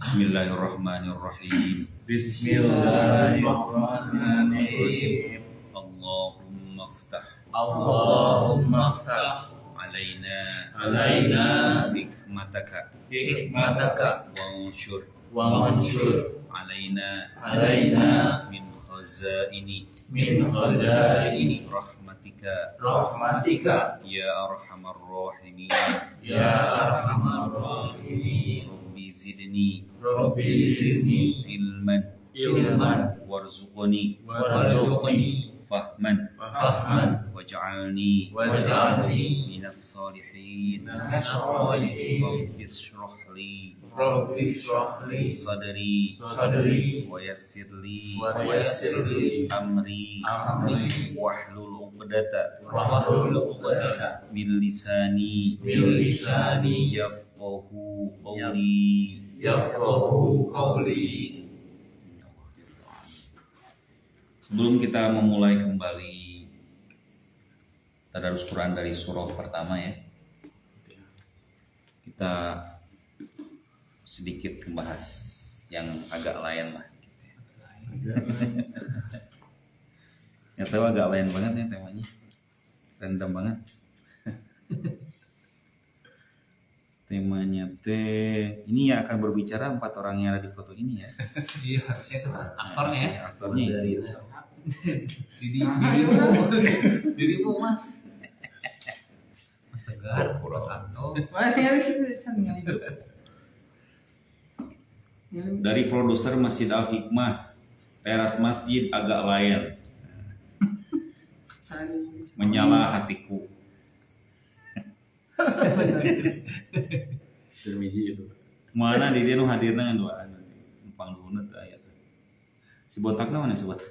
Bismillahirrahmanirrahim. Bismillahirrahmanirrahim. Allahumma ftah Allahumma ftah alaina hikmataka wa anshur alaina min khazaini rahmatika ya arhamar rahimin. Rabbi zidni ilman warzuqni fahman waj'alni minas salihin. Rabbi ishrah li sadri wa yassir li amri wahlul 'uqdata min lisani yafqahu qawli. Sebelum kita memulai kembali tadarus Quran dari surah pertama ya, kita sedikit membahas yang agak lain lah. Ya tahu agak lain banget ya temanya, random banget. Temanya ini yang akan berbicara 4 orang yang ada di foto ini ya. Iya, harusnya itu aktornya ya. Aktornya itu. Dirimu Mas. Mas Tegar, Mas Anto. Dari produser Masjid Al Hikmah, teras masjid agak lain. Menyala hatiku. Termiji itu. Mana di dia nu hadirna ngan doa numpang dulu teh aya. Si botakna mana si botak?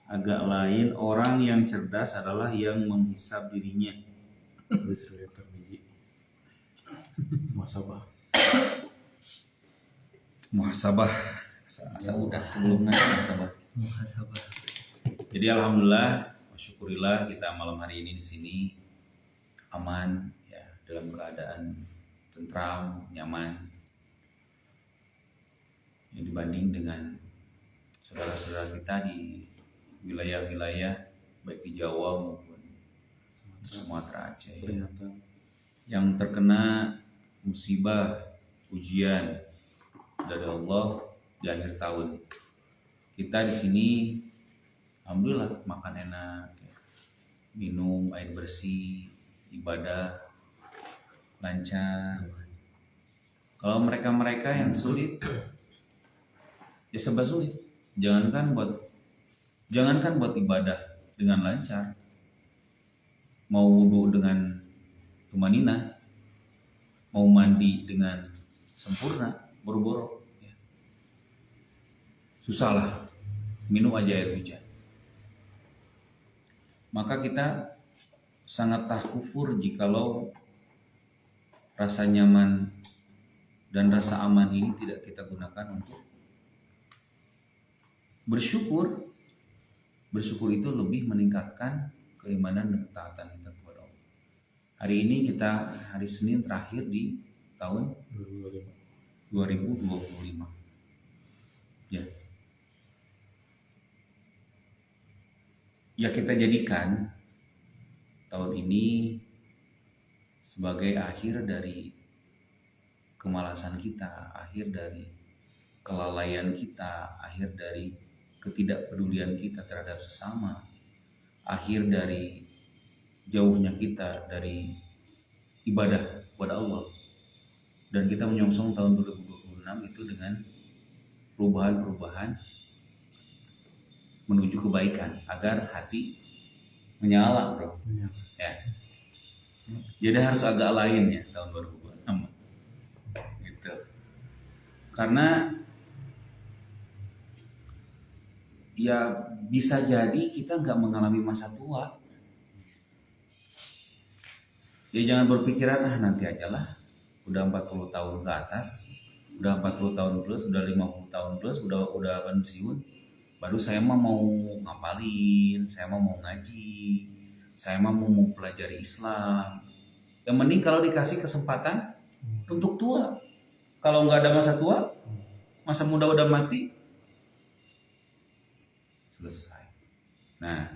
Agak lain, orang yang cerdas adalah yang menghisab dirinya. Terus termiji. Muhasabah. Asa udah sebelumnya muhasabah. Jadi alhamdulillah, syukurillah kita malam hari ini di sini aman ya, dalam keadaan tentram, nyaman. Ya, dibanding dengan saudara-saudara kita di wilayah-wilayah baik di Jawa maupun di Sumatera Aceh ya, yang terkena musibah ujian dari Allah di akhir tahun. Kita di sini alhamdulillah makan enak, minum air bersih, ibadah lancar. Kalau mereka-mereka yang sulit, ya serba sulit. Jangankan buat ibadah dengan lancar, mau wudu dengan tumanina, mau mandi dengan sempurna, boro-boro, ya. Susah lah, minum aja air hujan. Maka kita sangat kufur jikalau rasa nyaman dan rasa aman ini tidak kita gunakan untuk bersyukur. Bersyukur itu lebih meningkatkan keimanan dan ketaatan kita kepada Allah. Hari ini kita hari Senin terakhir di tahun 2025. Ya. Ya kita jadikan tahun ini sebagai akhir dari kemalasan kita, akhir dari kelalaian kita, akhir dari ketidakpedulian kita terhadap sesama, akhir dari jauhnya kita dari ibadah kepada Allah. Dan kita menyongsong tahun 2026 itu dengan perubahan-perubahan menuju kebaikan agar hati menyala, bro. Ya. Jadi harus agak lain ya tahun 2026. Gitu. Karena ya bisa jadi kita nggak mengalami masa tua. Ya jangan berpikiran nanti aja lah. Udah 40 tahun ke atas, udah 40 tahun plus, udah 50 tahun plus, udah pensiun. Baru saya mah mau ngapalin, saya mah mau ngaji, saya mah mau mempelajari Islam. Yang mending kalau dikasih kesempatan untuk tua. Kalau nggak ada masa tua, masa muda udah mati, selesai. Nah,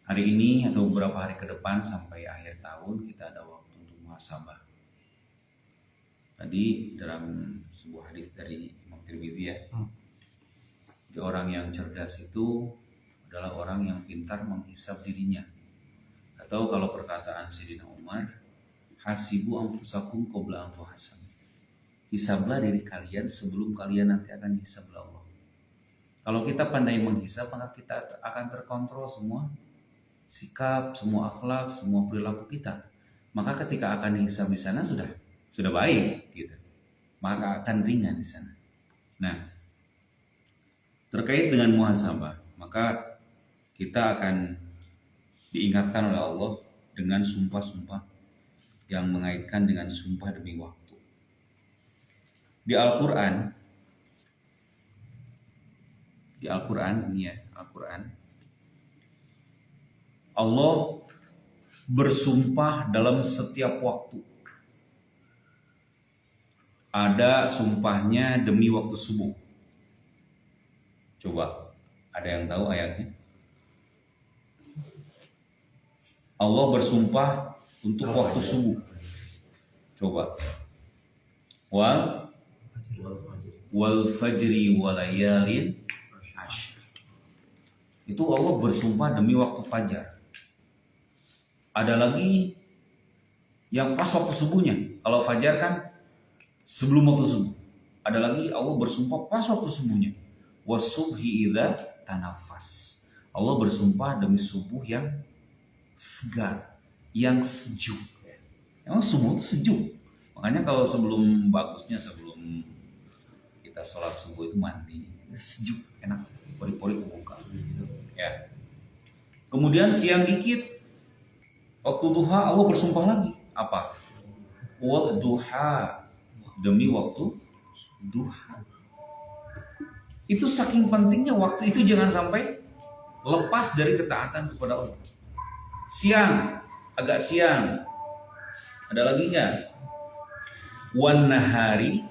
hari ini atau beberapa hari ke depan sampai akhir tahun kita ada waktu untuk muhasabah. Tadi dalam sebuah hadis dari Imam Tirmidzi ya, di orang yang cerdas itu adalah orang yang pintar menghisab dirinya. Atau kalau perkataan Sayyidina Umar, hasibu anfusakum qabla an tuhasabu. Hisablah diri kalian sebelum kalian nanti akan dihisab oleh Allah. Kalau kita pandai menghisab, maka kita akan terkontrol semua sikap, semua akhlak, semua perilaku kita. Maka ketika akan dihisab di sana sudah baik gitu. Maka akan ringan di sana. Nah, terkait dengan muhasabah, maka kita akan diingatkan oleh Allah dengan sumpah-sumpah yang mengaitkan dengan sumpah demi waktu. Di Al-Quran ini ya, Al-Quran, Allah bersumpah dalam setiap waktu. Ada sumpahnya demi waktu subuh. Coba, ada yang tahu ayatnya? Allah bersumpah untuk waktu subuh. Coba. Wal fajri walayalin ashr. Itu Allah bersumpah demi waktu fajar. Ada lagi yang pas waktu subuhnya. Kalau fajar kan sebelum waktu subuh. Ada lagi Allah bersumpah pas waktu subuhnya. Wasubhi idza tanafas. Allah bersumpah demi subuh yang segar, yang sejuk. Emang subuh itu sejuk. Makanya kalau sebelum kita sholat subuh itu mandi, sejuk, enak, pori-pori kebuka. Ya. Kemudian siang dikit, waktu duha Allah bersumpah lagi. Apa? Wal duha, demi waktu duha. Itu saking pentingnya waktu itu, jangan sampai lepas dari ketaatan kepada Allah. Siang, agak siang. Ada lagi nggak? Wan nahari,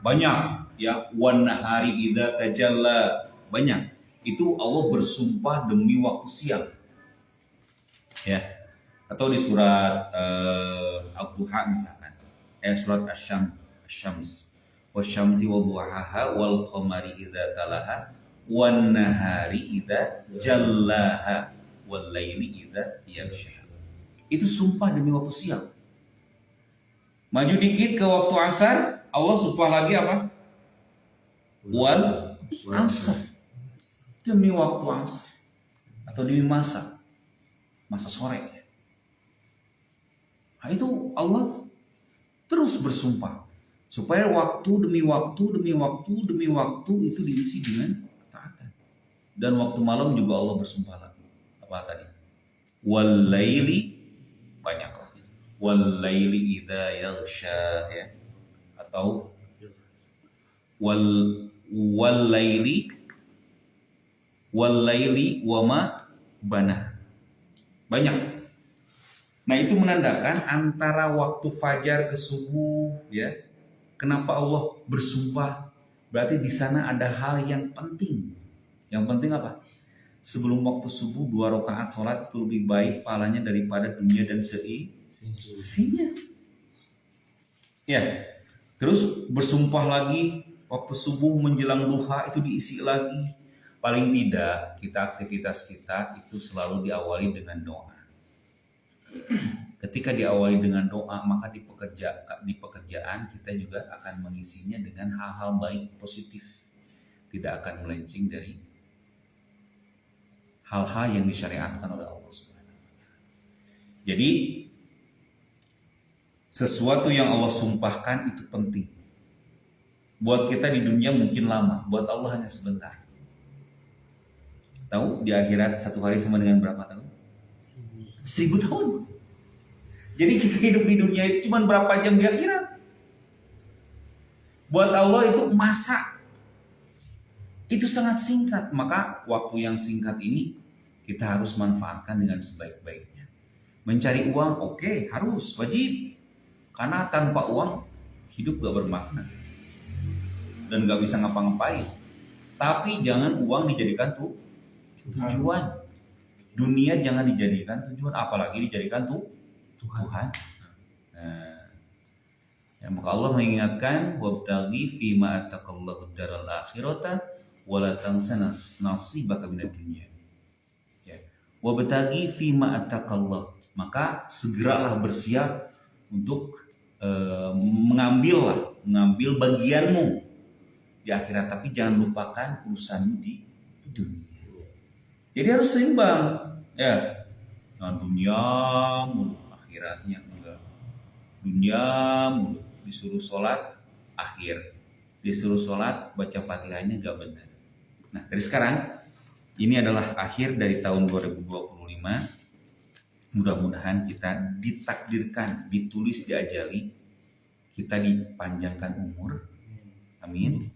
banyak ya. Wan nahari idza tajalla, banyak. Itu Allah bersumpah demi waktu siang. Ya. Atau di surat Ad-Duha misalkan. Surat Asy-Syams. Wasyamsi wadduhaha wal qamari idza talaha wan nahari idza jallaha wal laili idza yaghsha. Itu sumpah demi waktu siang. Maju dikit ke waktu asar, Allah sumpah lagi apa? Wal asar, demi waktu asar atau demi masa sore. Nah, itu Allah terus bersumpah supaya waktu demi waktu itu diisi dengan ketaatan. Dan waktu malam juga Allah bersumpah lagi. Apa tadi? Wal laili, banyak. Wal laili idza yaghsha, ya. Atau wal laili wa ma bana. Banyak. Nah, itu menandakan antara waktu fajar ke subuh, ya. Kenapa Allah bersumpah? Berarti di sana ada hal yang penting. Yang penting apa? Sebelum waktu subuh 2 rakaat sholat itu lebih baik pahalanya daripada dunia dan isinya. Ya. Terus bersumpah lagi waktu subuh menjelang duha itu diisi lagi. Paling tidak aktivitas kita itu selalu diawali dengan doa. Ketika diawali dengan doa, maka di pekerjaan kita juga akan mengisinya dengan hal-hal baik, positif. Tidak akan melenceng dari hal-hal yang disyariatkan oleh Allah Subhanahu. Jadi sesuatu yang Allah sumpahkan itu penting. Buat kita di dunia mungkin lama, buat Allah hanya sebentar. Tahu di akhirat 1 hari sama dengan berapa tahun? 1000 tahun. Jadi kita hidup di dunia itu cuma berapa jam di akhirat. Buat Allah itu masa. Itu sangat singkat. Maka waktu yang singkat ini kita harus manfaatkan dengan sebaik-baiknya. Mencari uang, oke, harus, wajib. Karena tanpa uang hidup gak bermakna dan gak bisa ngapa-ngapain. Tapi jangan uang dijadikan tujuan. Dunia jangan dijadikan tujuan, apalagi dijadikan Tuhan. Nah, ya, maka Allah mengingatkan wabtaghi fima ataqallahu daral akhirata wala tansa nasibaka minad dunya. Ya. Wabtaghi fima ataqallah, maka segeralah bersiap untuk mengambil bagianmu di akhirat, tapi jangan lupakan urusanmu di dunia. Jadi harus seimbang, ya. Nah, dunia mulu, akhiratnya enggak. Dunia mulu, disuruh sholat akhir, disuruh sholat baca fatihahnya enggak benar. Nah, dari sekarang ini adalah akhir dari tahun 2025. Mudah-mudahan kita ditakdirkan, ditulis, diajali, kita dipanjangkan umur, amin.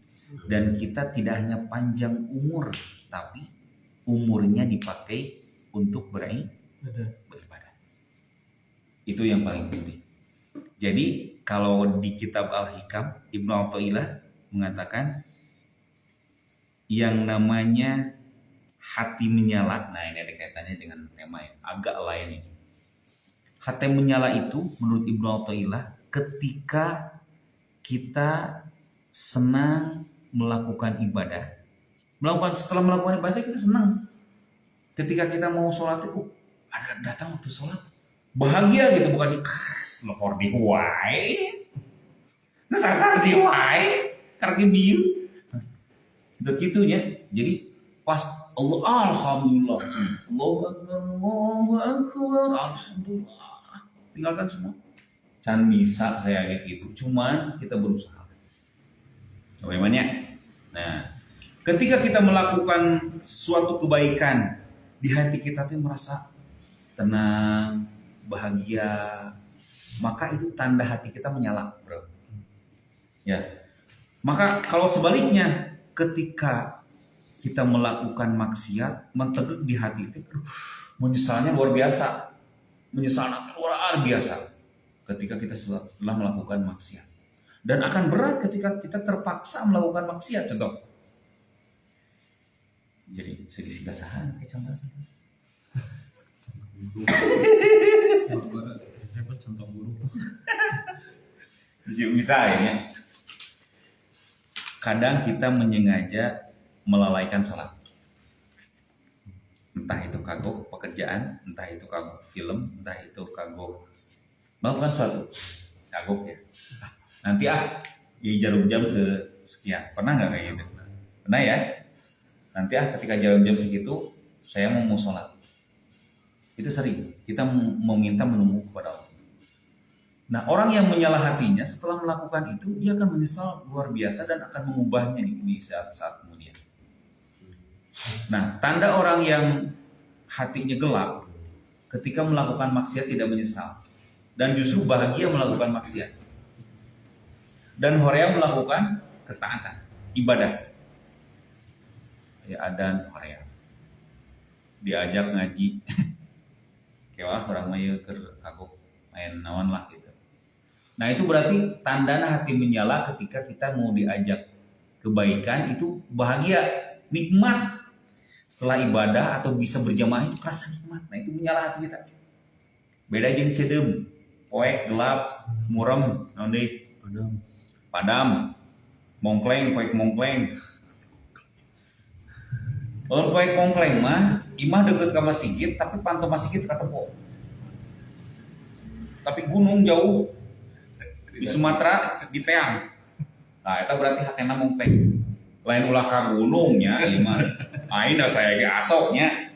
Dan kita tidak hanya panjang umur, tapi umurnya dipakai untuk beribadah. Itu yang paling penting. Jadi kalau di kitab Al-Hikam, Ibnu Athaillah mengatakan yang namanya hati menyala. Nah, ini ada kaitannya dengan tema yang agak lain ini. Hati menyala itu menurut Ibnu Athaillah ketika kita senang melakukan ibadah. Setelah melakukan ibadah kita senang. Ketika kita mau sholat itu ada datang waktu sholat. Bahagia gitu, bukan selokor di huai. Nesasar di huai karena biu. Begitunya. Jadi pas Allah alhamdulillah. Allahu akbar. Alhamdulillah. Tinggalkan semua. Can bisa saya kayak gitu. Cuman kita berusaha. Bagaimana? Nah, ketika kita melakukan suatu kebaikan, di hati kita tuh merasa tenang, bahagia, maka itu tanda hati kita menyala, bro. Ya. Maka kalau sebaliknya, ketika kita melakukan maksiat, menteguk di hati itu, menyesalnya luar biasa. Menyesalnya luar biasa ketika kita setelah melakukan maksiat. Dan akan berat ketika kita terpaksa melakukan maksiat, contoh. Jadi sedih gasahan kayak contoh. Saya pas contoh buruk. Misalnya, kadang kita menyengaja melalaikan salat. Entah itu kagok pekerjaan, entah itu kagok film, entah itu kagok melakukan sesuatu. Kagok ya. Nanti di jarum jam ke sekian. Pernah nggak kayak gitu? Pernah ya? Nanti ketika jarum jam segitu saya mau sholat. Itu sering. Kita meminta menunggu kepada Allah. Nah, orang yang menyalah hatinya setelah melakukan itu, dia akan menyesal luar biasa dan akan mengubahnya di saat kemudian. Nah, tanda orang yang hatinya gelap ketika melakukan maksiat tidak menyesal dan justru bahagia melakukan maksiat. Dan Horea melakukan ketaatan, ibadah. Ya, adan Horea. Diajak ngaji. Kewah orang mah kagok main naon lah gitu. Nah, itu berarti tandana hati menyala ketika kita mau diajak kebaikan itu bahagia, nikmat. Setelah ibadah atau bisa berjamaah itu kerasa nikmat. Nah, itu menyala hati kita. Beda jeung cedem, poek gelap, murem, naon deui? Padam, mongkleng, poek mongkleng. Kalau poek mongkleng mah, imah deket ke masjid, tapi pantau masjid ka tempo. Tapi gunung jauh. Di Sumatera di Teang. Nah, itu berarti hatena mongkleng. Lain ulah ka gunungnya ieu mah. Aina saya ge asoknya.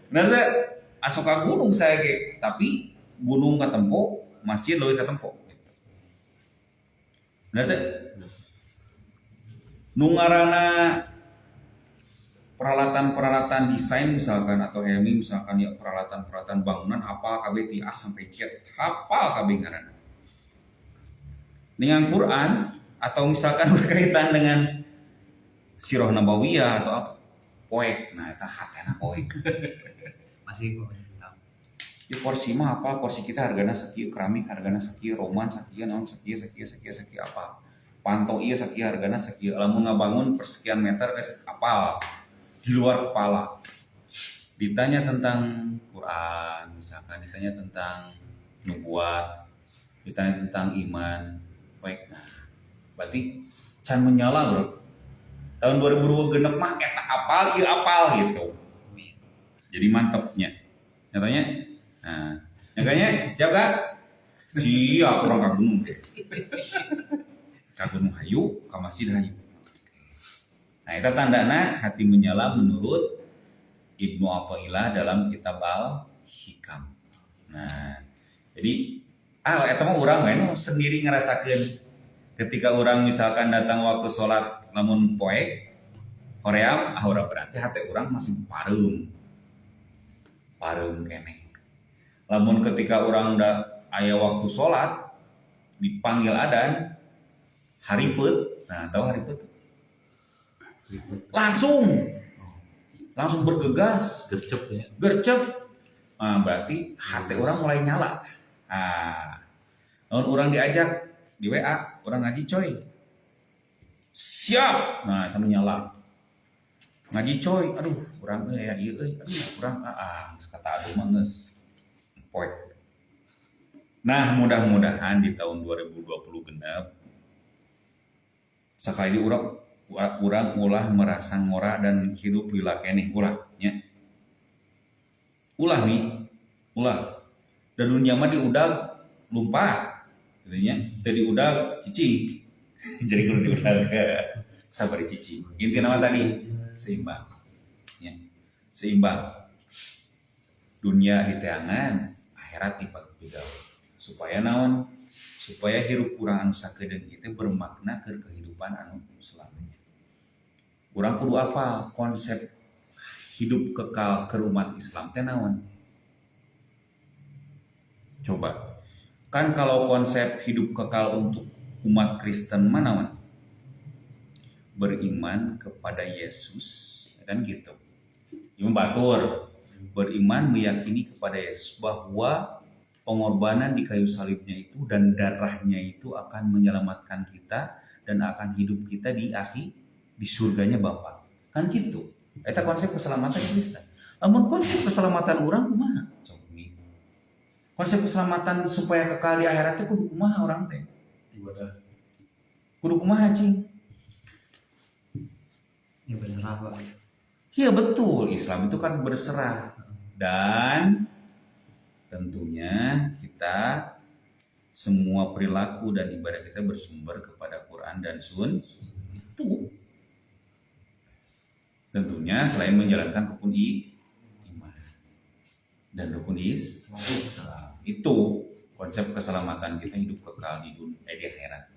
Bener teh? Asok ka gunung saya ge, tapi gunung ka tempo, masjid leuwih ka tempo. Bener teh? Nu ngaranna peralatan-peralatan desain misalkan atau HMI misalkan ya peralatan-peralatan bangunan hafal kabeh ti A sampai Z. Hafal kabeh ngaranna. Dengan Quran atau misalkan berkaitan dengan Sirah Nabawiyah atau apa? Poek. Nah, itu hatena poek. Masih kok. Ya kursi mah apa? Kursi kita hargana sekieu, keramik hargana sekieu, roman sekieu, naon sekieu apa? Panto ieu sekieu hargana sekieu. Lamun ngabangun persekian meter geus apal di luar kepala. Ditanya tentang Quran, misalkan ditanya tentang nubuat, ditanya tentang iman, baik. Nah, berarti can menyala bro. Tahun 2020 genep mah eta apal, ieu apal gitu. Jadi mantepnya. Nyatanya, nah, nyatanya siap gak? Siap, orang kagunung. Kagunung hayu, kamasih hayu. Nah, itu tandana hati menyala menurut Ibnu Athaillah dalam kitab Al-Hikam. Nah, jadi eta mah urang we sendiri ngerasakeun ketika orang misalkan datang waktu sholat lamun poek hoream urang berarti hati orang masih pareum keneh. Lamun ketika orang aya waktu sholat dipanggil adzan haripeut. Nah, tahu haripeut? Langsung bergegas, gercep. Nah, berarti hati orang mulai nyala. Nah, lamun orang diajak di WA, orang ngaji coy. Siap. Nah, itu menyala. Ngaji coy. Aduh, orang ya ieu euy. Aduh, urang kata aduh mah geus poek. Nah, mudah-mudahan di tahun 2020 genep sakali urang ulah merasa ngora dan hidup lila keneh ulah nya. Ulah. Da dunia mah diudag lumpat. Jadinya dari udah cici jadi kalau di udah sabar cici inti nama tadi seimbang ya. Seimbang dunia di teangan akhirat di pagpidaw supaya naon supaya hirup kurang anu sakedeung itu bermakna ke kehidupan anu selamanya. Urang kudu apa konsep hidup kekal ke umat Islam teh naon coba. Kan kalau konsep hidup kekal untuk umat Kristen mana beriman kepada Yesus kan gitu. Imam Batur beriman meyakini kepada Yesus bahwa pengorbanan di kayu salibnya itu dan darahnya itu akan menyelamatkan kita dan akan hidup kita di surganya Bapa. Kan gitu. Eta konsep keselamatan Kristen. Namun konsep keselamatan orang kumaha? Konsep keselamatan supaya kekal di akhirat itu kudu kumaha orang teh? Ibadah. Kudu kumaha cing? Ya berserah Pak. Iya betul, Islam itu kan berserah. Dan tentunya kita semua perilaku dan ibadah kita bersumber kepada Quran dan Sun itu. Tentunya selain menjalankan rukun iman dan rukun Islam. Itu konsep keselamatan kita hidup kekal di dunia di akhirat.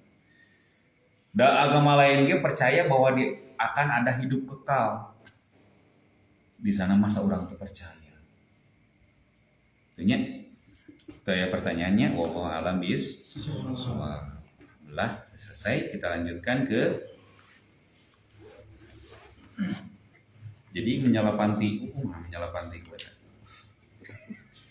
Dan agama lain dia percaya bahwa akan ada hidup kekal di sana masa orang itu percaya. Tentunya saya pertanyaannya wallahu alam bis. Alhamdulillah selesai, kita lanjutkan ke jadi menyalapanti hukum, menyalapanti kuasa.